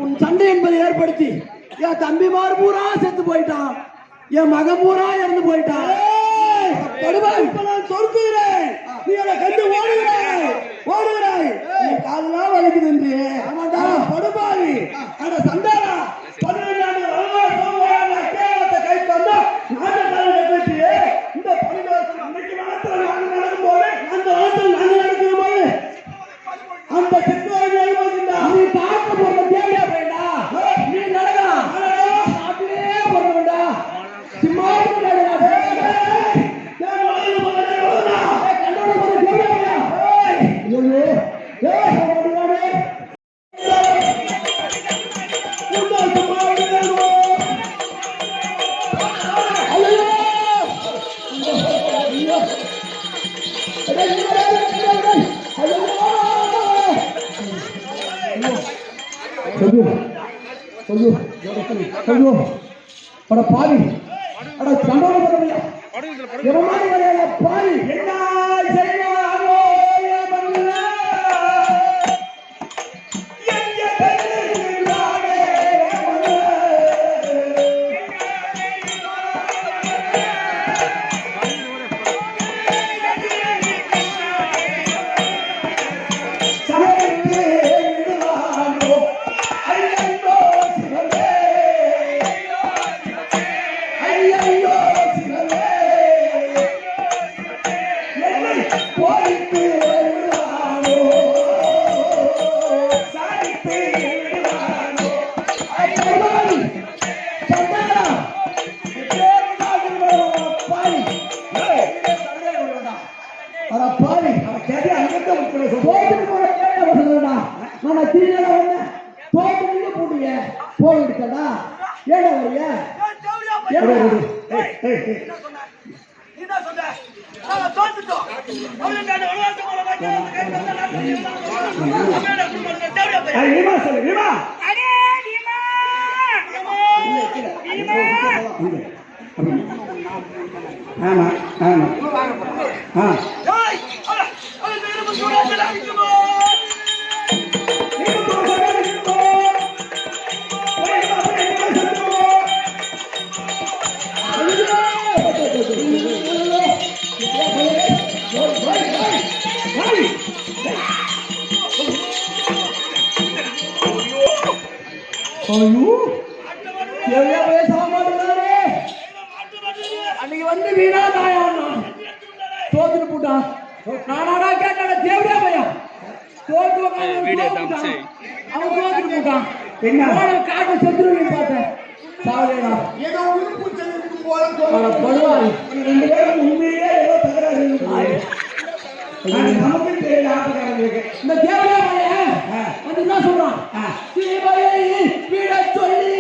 உன் சண்டை என்பதை ஏற்படுத்தி என் தம்பிமார் பூரா செத்து போயிட்டான், என் மகன் பூரா இறந்து போயிட்டான். சொற்கிறேன், நீ அதை கண்டு ஓடுகிறாய் ஓடுகிறாய், காதெல்லாம் வலிக்குது என்று. ஆமாண்டா படுபாவி, அட சண்டாரா 12 ஆண்டு கை தந்தா இந்த 12 வருஷம் அன்னைக்கு நடத்தும் போது அந்த வாரத்தில் நாங்கள் நடக்கும் போது அந்த சித்துவாங்க நீ பார்க்க போற தேவையா போயிடா, நீ நடக்கலாம் அப்படியே போறா சிம்மாவுக்கு பாவி பாவி என்ன போயிடுக்கடா ஏடா வரியா ஆமா ஆமா அன்னைக்கு வந்து வீணா தாயம் தோத்துட்டு போட்டான். நானா கேட்டான தேவையா பையன் தோத்து அவன் தோத்துட்டு போட்டான். காட்டு செத்துருவீங்க பார்த்தேன் சாவலேடா ஏதோ உறுப்பு செல்லும் போல படுவாய் 2 பேரும் உண்மையே ஏதோ தகராறு நமக்கு தெரியல. இந்த தேவையா பையன் வந்து என்ன சொல்றான், வீட சொல்லி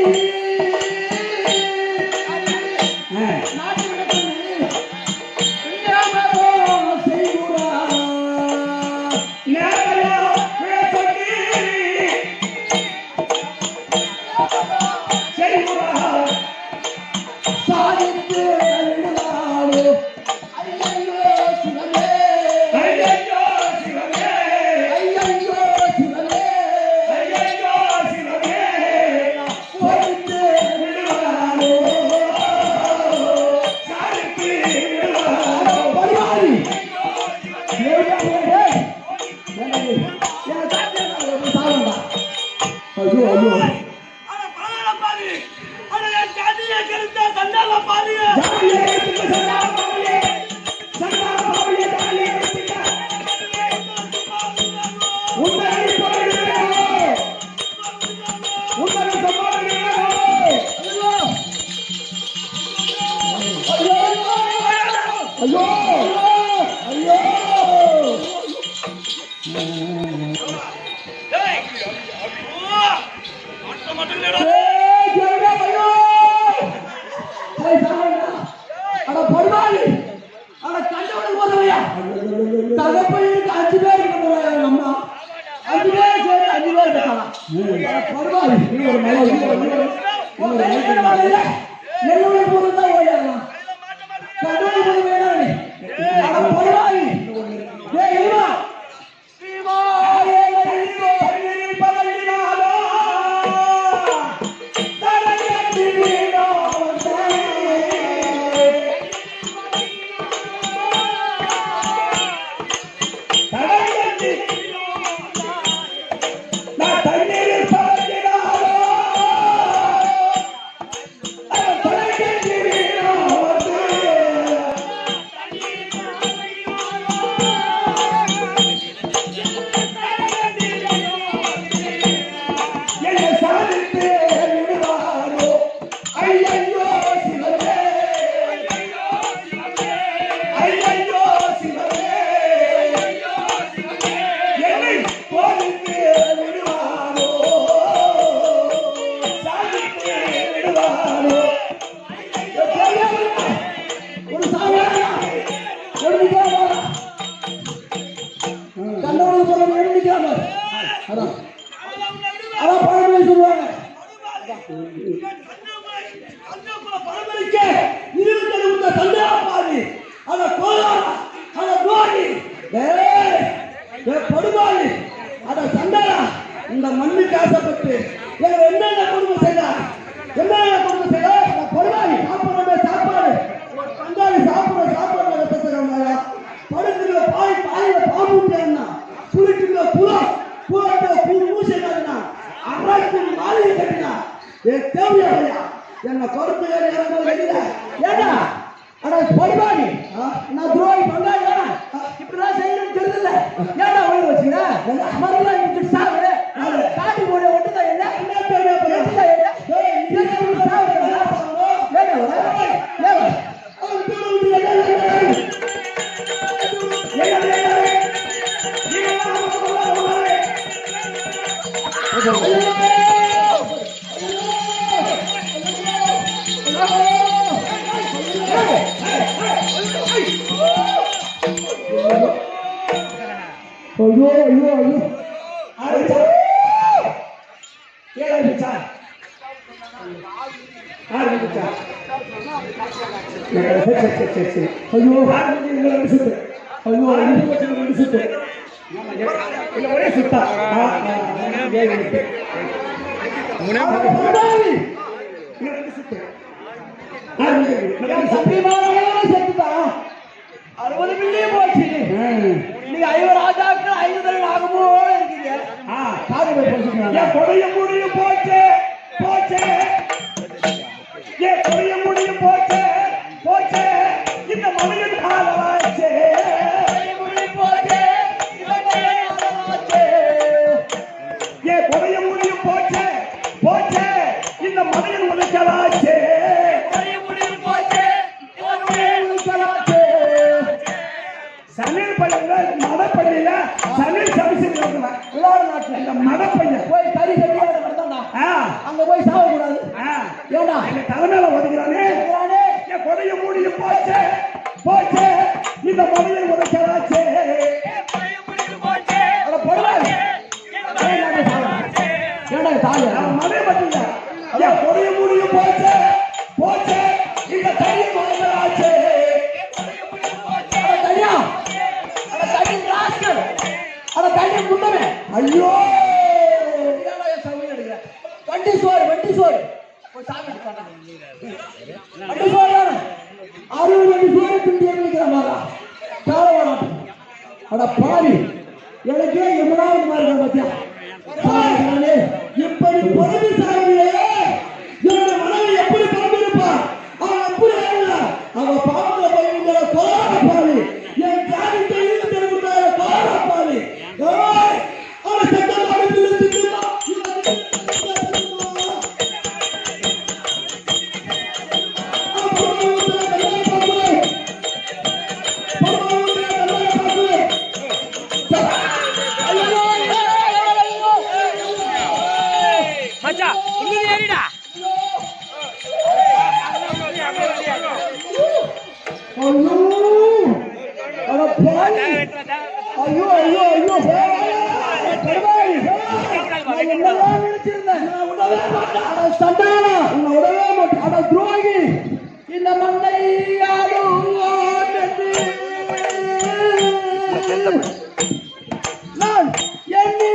நெல்லுடைய பொருள் தான் அந்த கோலாரா அந்த துரோகி படுபாவி அத சண்டாளா இந்த மண்ணுக்கு ஆசைப்பட்டு என்னென்ன குடும்பம் செய்தார் என்னென்ன குடும்பம் செய்தார் அந்த படுபாவி சாப்பிட சாப்பாடு பங்காளி சாப்பிட சாப்பாடு ரத்தத்தை படுக்கிற பாயில பாம்பு சுருட்டுகிற புறம் புறத்தை பூசை காட்டினா அரசு மாளிகை கட்டினா தேவையா என்ன கருத்து ஏன்னா ஆனா படுபாவி நான் துரோகி பங்காளி இப்படிதான் செய்யணும்னு தெரியல ஏன்னா ஒழுங்கு வச்சுக்கிறேன் மறுபடியும் சாவு காட்டி போட ஒட்டுதான் என்ன ஐயோ ஐயோ ஐயோ ஆரம்பிச்சா ஐயோ ஐயோ ஒரே சுத்தா செத்துதான் 60 மில்லியன் போச்சு நீங்க 5 ராஜாக்கள் 5 தடவை ஆகுமோ இருக்கீங்க கொடைய முடியும் போச்சு போச்சு கொடைய முடியும் போச்சு போச்சு இந்த மலையின் காலமாச்சு கொடைய முடியும் போச்சு போச்சு இந்த மலையின் உழைக்கலாச்சு சமையல் பள்ளியில மடப்பள்ளியில சமையல் சமைச்சு விளையாடு நாட்டுல இந்த மடப்பையன் போய் கறி கட்டியாட நடத்தா அங்க போய் சாவ கூடாது ஏடா எங்க தலைமையில ஒதுக்கிறானே என் கொடைய மூடியும் போச்சு போச்சு இந்த மலையை உடைச்சாச்சு அத போடலாம் ஏடா தாய மலை பத்தில என் கொடைய மூடியும் போச்சு போச்சு இந்த தண்ணி உடைச்சாச்சு ஐயோ வண்டி சோறு வண்டி சோறு வண்டி சோறு 60 வண்டி சோறு திண்டி இருக்கிற மாதிரி அட பாவி எனக்கே எவ்வளவு மாதிரி பத்தியா இப்படி பொறுமை சாமியே என்னோட மனைவி எப்படி பறந்திருப்பான் அவன் எப்படி அவன் பாவங்களை பயிர்கிற கோர பாவி என் காரியத்தை இருந்து தெரிவித்தார கோர பாவி ஐயோ ஐயோ ஐயோ துரோகி இந்த மண்ணை நான் எண்ணி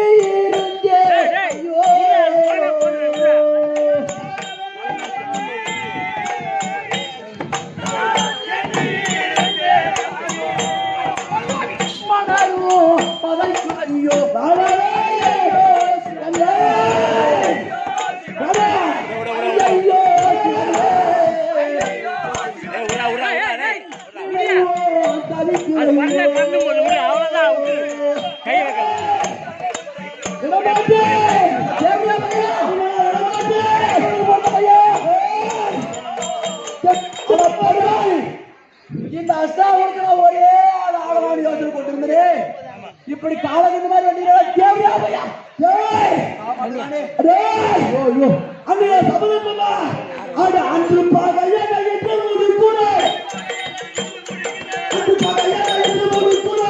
இந்த அஷ்டாவரத்துல ஒரே ஆளவாணி யோசனை போட்டிருந்தே இப்படி காலகட்ட மாதிரி வந்தீங்களா தேவையா பையா அங்கே சபதமா அது அன்று பாகையா கூட அன்று பாகையா கூட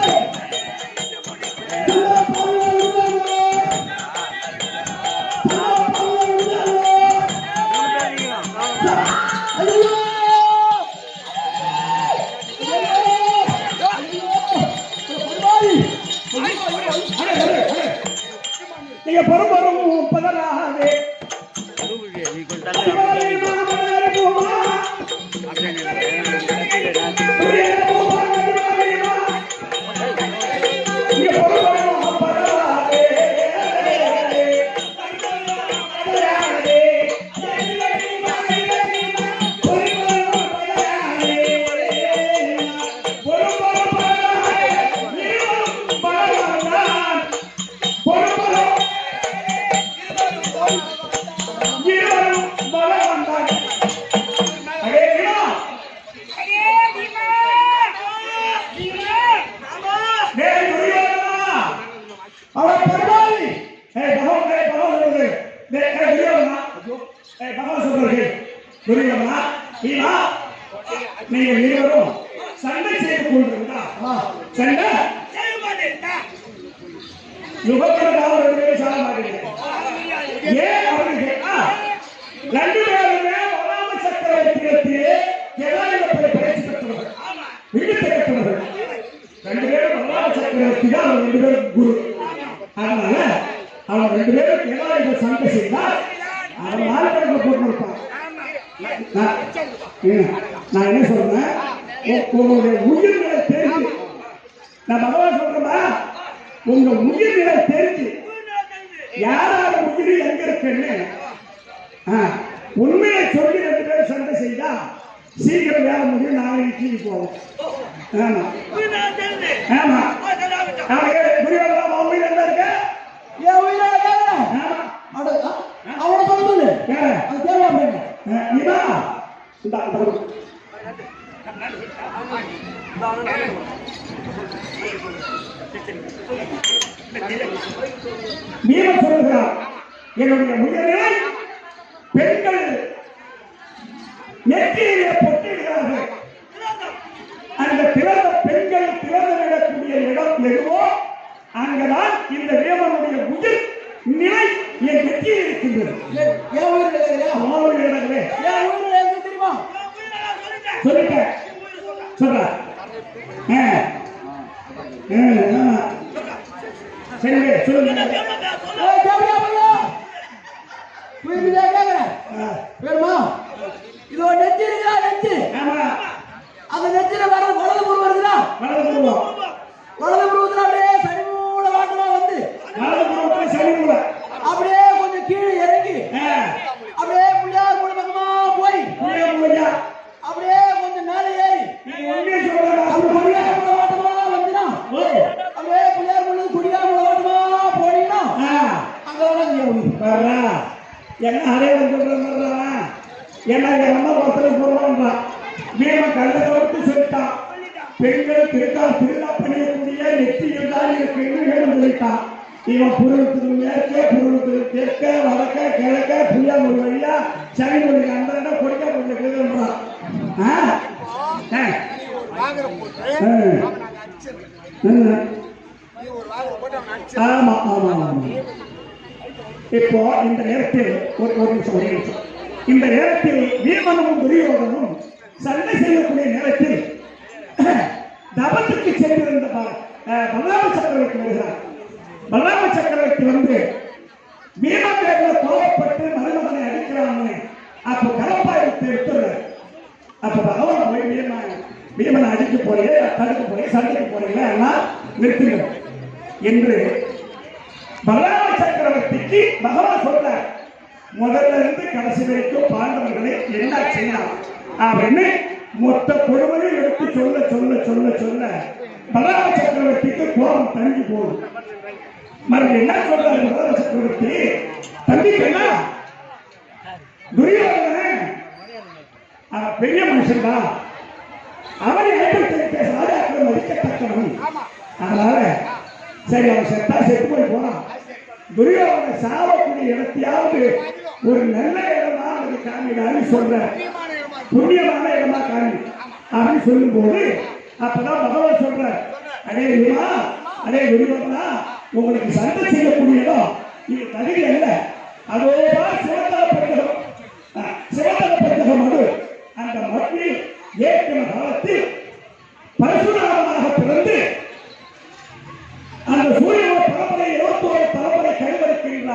ஐயோ இங்க பொறுப்பரும் பதறாதே நீங்க இருவரும் சண்டை செய்து கொண்டிருந்தா சண்டை யுகத்திற்காக ரெண்டு பேரும் சாக மாட்டேங்க ஏன் அப்படின்னு கேட்டா ரெண்டு பேருமே வராம சக்கரவர்த்தியிலே எதாவது பயிற்சி பெற்றவர்கள் விடுதலை பெற்றவர்கள் ரெண்டு பேரும் வராம சக்கரவர்த்தி தான் அவங்க ரெண்டு பேரும் குரு அதனால அவங்க ரெண்டு பேரும் எதாவது சண்டை செய்தால் அவன் நாள் போட்டு நான் என்ன சொல்றேன் உங்களுடைய உயிர்களை தெரிஞ்சு நான் பகவான் சொல்றேன்னா உங்க உயிர்களை தெரிஞ்சு யாரால உயிர் எங்க இருக்குன்னு உண்மையை சொல்லி ரெண்டு பேரும் சண்டை செய்தா சீக்கிரம் வேலை முடியும் நாளைக்கு கீழே போவோம் ஆமா ஆமா அவங்க உயிர் என்ன இருக்கு என் உயிரை அவனை சொல்லுது அது தேவையா இவா நீங்க சொல்லுகிறார் என்னுடைய உயிரை பெண்கள் நெற்றியிலே பொட்டிடுகிறார்கள் அந்த பிறந்த பெண்கள் பிறந்து விடக்கூடிய இடம் எதுவோ அங்கதான் இந்த தேவனுடைய உயிர் நிலை என் நெற்றியில் இருக்கின்றது தெரியுமா சொல்லிட்டேன் சொல்ற சரி சொல்லுங்க இது ஒரு நெத்தி இருக்கா நெத்தி அந்த நெத்தில வர வலது புறம் வருதுன்னா வலது புறத்துல அப்படியே சனிமூல வாட்டமா வந்து சனிமூல அப்படியே கொஞ்சம் கீழே இறங்கி அப்படியே புள்ளியார் மூல பக்கமா போய் அப்படியே கொஞ்சம் மேலே ஏறி புள்ளியார் மூல வாட்டமா வந்துனா அப்படியே புள்ளியார் மூல குடியார் மூல வாட்டமா போனீங்கன்னா அங்க என்ன அரே வந்து ஏன்னா என் அம்மா ஒருத்தர் போடுவான்றான் வீரன் கழுத விட்டு சொல்லிட்டான் பெண்கள் திருக்கா திருவிழா பண்ணியக்கூடிய நெற்றியில் தான் இருக்குன்னு வேணும் சொல்லிட்டான் இவன் புருவத்துக்கு மேற்கே புருவத்துக்கு தெற்க வடக்க கிழக்க புளியாமூர் வழியா சனிமொழி அந்த இடம் கொடுக்க கொஞ்சம் கேட்கிறான் ஆமா ஆமா ஆமா இப்போ இந்த நேரத்தில் ஒரு நிமிஷம் இந்த நேரத்தில் வீமனும் துரியோதனும் சண்டை செய்யக்கூடிய நேரத்தில் தவத்துக்கு சென்றிருந்த பலராம சக்கரவர்த்தி வருகிறார். பலராம சக்கரவர்த்தி வந்து வீமன் பேர்ல கோபப்பட்டு மருமகனை அடிக்கிறான்னு அப்போ கலப்பாயத்தை எடுத்துறாரு. அப்ப பகவான் போய் வீமனை அடிக்க போறீங்க தடுக்க போறீங்க சண்டைக்கு போறீங்களா எல்லாம் நிறுத்துங்க என்று பலராம சக்கரவர்த்திக்கு பகவான் சொல்றார். முதல்ல இருந்து கடைசி வரைக்கும் பாண்டவர்களை என்ன செய்யலாம் அப்படின்னு மொத்த கொடுமையும் எடுத்து சொல்ல சொல்ல சொல்ல சொல்ல பலராம சக்கரவர்த்திக்கு கோபம் தங்கி போகும். மறுபடியும் என்ன சொல்றாரு பலராம சக்கரவர்த்தி தம்பிக்கா துரியோதனன் அவன் பெரிய மனுஷன் தான், அவனை ஏற்படுத்த ராஜாக்களை மதிக்கத்தக்கவன். அதனால சரி அவன் செத்தா செத்து போய் போனான். துரியோதனை சாவக்கூடிய இடத்தையாவது ஒரு நல்ல இடமா அவனுக்கு காமிடான்னு சொல்ற, புண்ணியமான இடமா காமி அப்படின்னு சொல்லும் போது அப்பதான் பகவான் சொல்ற, அடே வீமா அடே துரியோதனா உங்களுக்கு சண்டை செய்யக்கூடிய இடம் இது தகுதி அல்ல. அதோதான் சிவத்தலப்பட்டக மடு அந்த மட்டில் ஏற்கன காலத்தில் பரசுராமனாக பிறந்து அந்த சூரியனோட பரம்பரை 21 தலைமுறை கைவரிக்கின்ற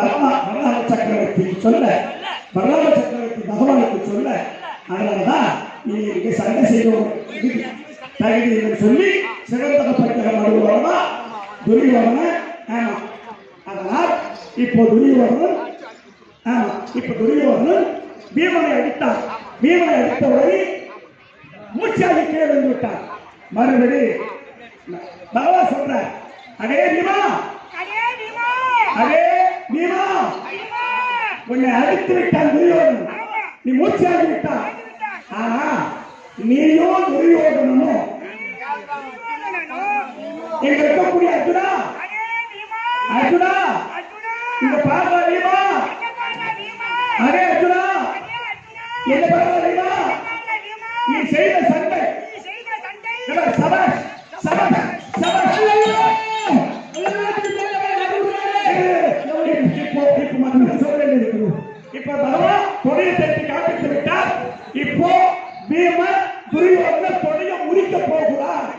பரலாம சக்கரவர்த்தி சொல்ல, பரலாம சக்கரவர்த்தி பகவானுக்கு சொல்ல, அதனாலதான் நீ சண்டை செய்வோம் தகுதி சொல்லி சிறந்தகப்பட்ட நடுவரமா துரியோதன. ஆமா, அதனால் இப்போ துரியோதனன் பீமனை அடித்தார். பீமனை அடித்தவரை மூச்சாகி கீழே வந்து விட்டார். மறுபடி பகவான் சொல்ற, அடே பீமா, அடே பீமா, உன்னை அடித்து விட்டான் துரியோதனன், நீ மூச்சாகி விட்டான். ஆனா நீயோ துரியோதனனோ இங்க இருக்கக்கூடிய அர்ஜுனா, அர்ஜுனா இந்த பாருங்க பீமா, அடே அர்ஜுனா என்ன பாருங்க பீமா, நீ செய்த சண்டை சபாஷ் சபாஷ் சபாஷ். இப்ப பகவான் தொடையை தட்டி காப்பிட்டு விட்டார். இப்போ பீம துரியோதன தொடையை முறிக்க போகிறார்.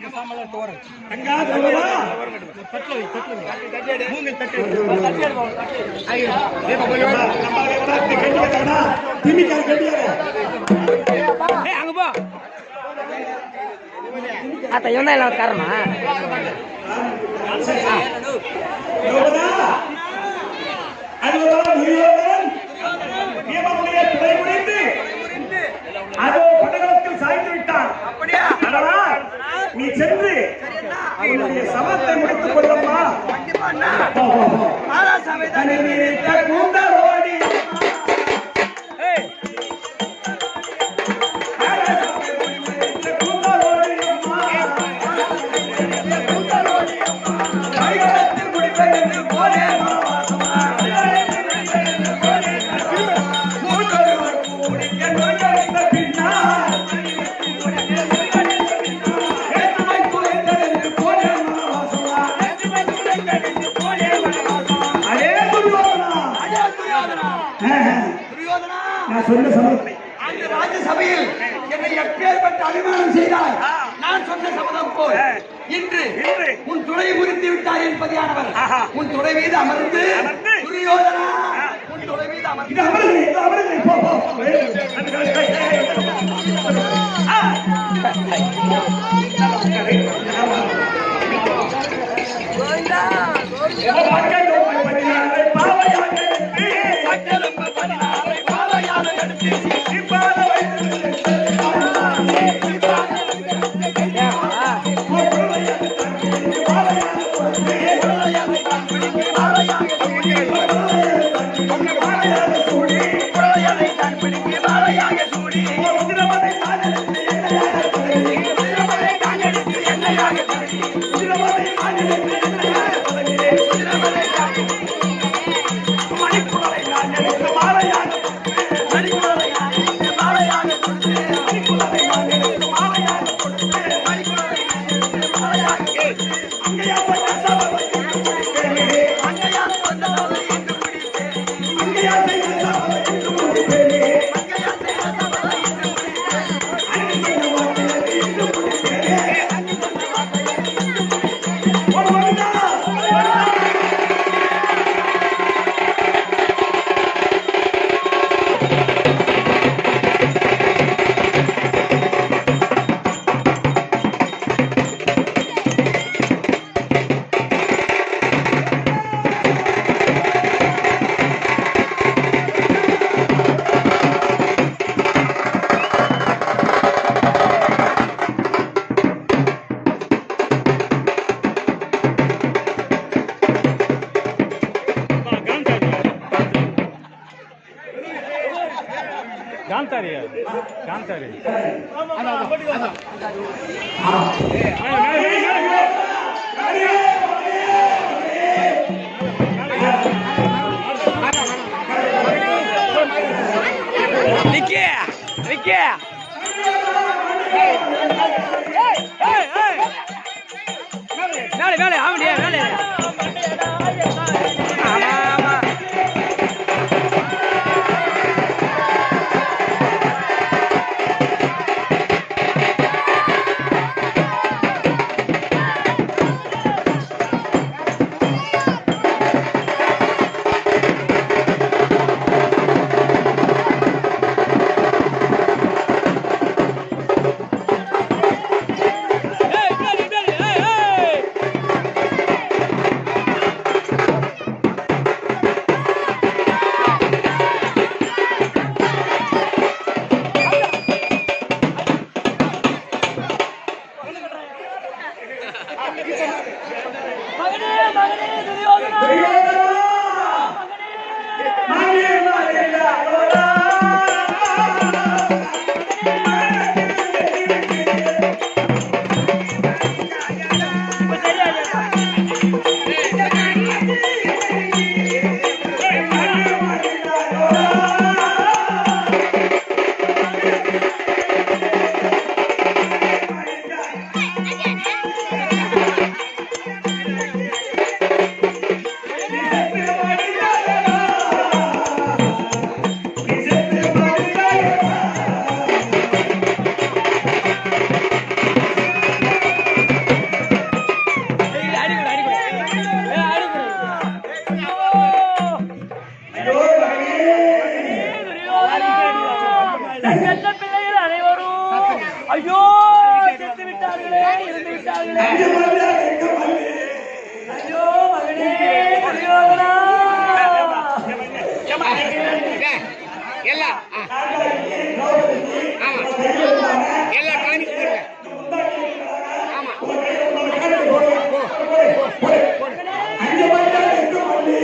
தங்கா தங்கா आता येऊन नाही लावत कारण அதோ படகளத்தில் சாய்ந்து விட்டான். அதனால் நீ சென்று உன்னுடைய சமத்தை முடித்துக் கொள்ளம்மா. கூந்தலோடி சொன்ன சமத்தை அந்த ராஜ்யசபையில் என்னை எப்பேற்பட்ட அபிமானம் செய்தாய். நான் சொன்ன சபதம் போல் இன்று உன் துணை குறித்து விட்டாய் என்பதையானவர் உன் துணை மீது அமர்ந்து துரியோதனா உன் துணை மீது அமர்ந்து வேலை ஆவடியா வேலை ஐயோ செத்து விட்டார்களே இருந்து விட்டார்களே அஞ்சு மல்லியா எங்க மல்லி ஐயோ மகனே துரியோதனா எல்லாம் எல்லாம் காணிக்கு போடுங்க ஆமா அஞ்சு மல்லியா எங்க மல்லி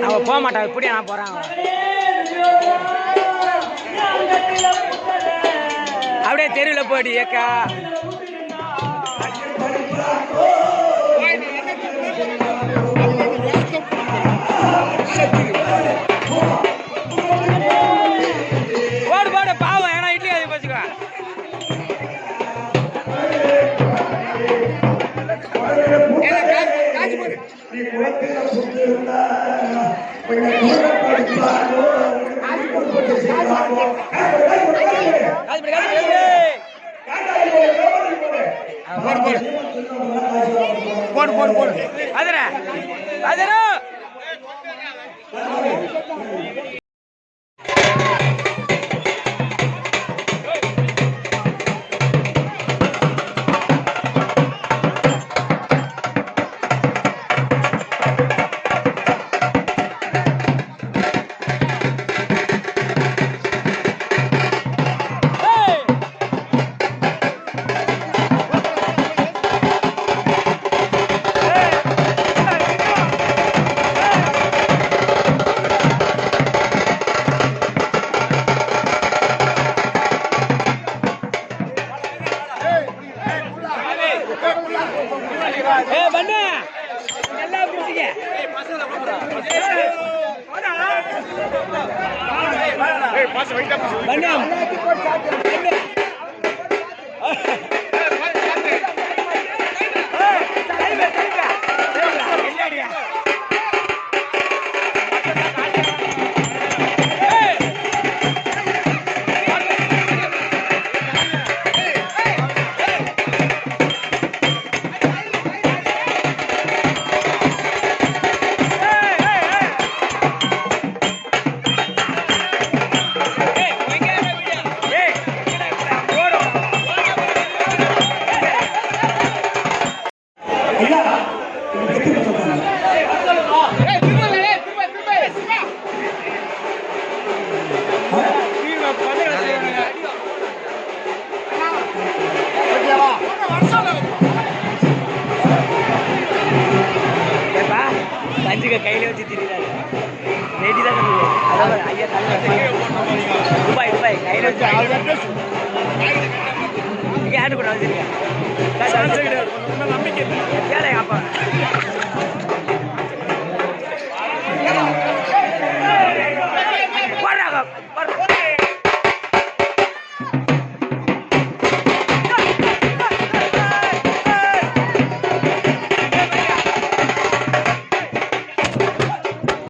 அவ போக மாட்டான் இப்படி நான் போறான் அப்படியே தெருவில் போடி ஏக்கா போடு போடு பாவம் ஏன்னா இட்லி அது வச்சுக்கோ காசு போடு நீ குளத்துல புத்து இருந்தா கொஞ்சம் தூரம் படிப்பாரோ காசு போட்டு செய்வாரோ போடு போடு போடு அதுரா அதுரா பண்ணு நல்லா பிடிச்சிக்க பண்ணு ஐயா இது கட்டி சொல்றாங்க ஏப்பா கஞ்சிக்க கையில வச்சு திரிறாரு ரெடி தான் அதாவது ஐயா ரூபாய் ரூபாய் கையில வச்சு இங்கே ஆடு கூட வச்சிருக்கேன் நம்பிக்கை இல்லை அப்பா